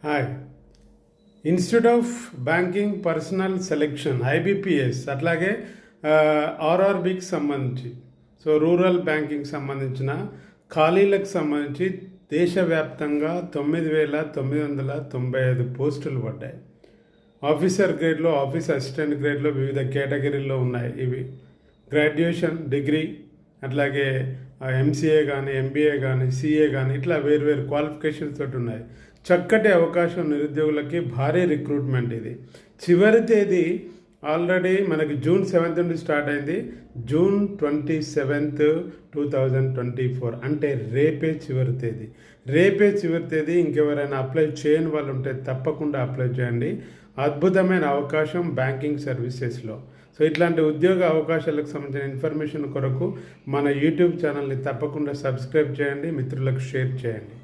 Hi. Institute of banking personal selection IBPS అట్లాగే RRBకి సంబంధించి rural banking సంబంధించిన ఖాళీలకు సంబంధించి దేశవ్యాప్తంగా 9,995 పోస్టులు పడ్డాయి. ఆఫీసర్ గ్రేడ్లో, ఆఫీస్ అసిస్టెంట్ గ్రేడ్లో వివిధ కేటగిరీల్లో ఉన్నాయి. ఇవి గ్రాడ్యుయేషన్, డిగ్రీ, అట్లాగే MCA కానీ, MBA కానీ, CA కానీ ఇట్లా వేరు క్వాలిఫికేషన్స్ తోటి ఉన్నాయి. చక్కటి అవకాశం నిరుద్యోగులకి, భారీ రిక్రూట్మెంట్. ఇది చివరి తేదీ ఆల్రెడీ మనకి June 7th నుండి స్టార్ట్ అయింది. June 27th, 2024 అంటే రేపే చివరి తేదీ. ఇంకెవరైనా అప్లై చేయని వాళ్ళు ఉంటే తప్పకుండా అప్లై చేయండి. అద్భుతమైన అవకాశం బ్యాంకింగ్ సర్వీసెస్లో. ఇట్లాంటి ఉద్యోగ అవకాశాలకు సంబంధించిన ఇన్ఫర్మేషన్ కొరకు మన యూట్యూబ్ ఛానల్ని తప్పకుండా సబ్స్క్రైబ్ చేయండి, మిత్రులకు షేర్ చేయండి.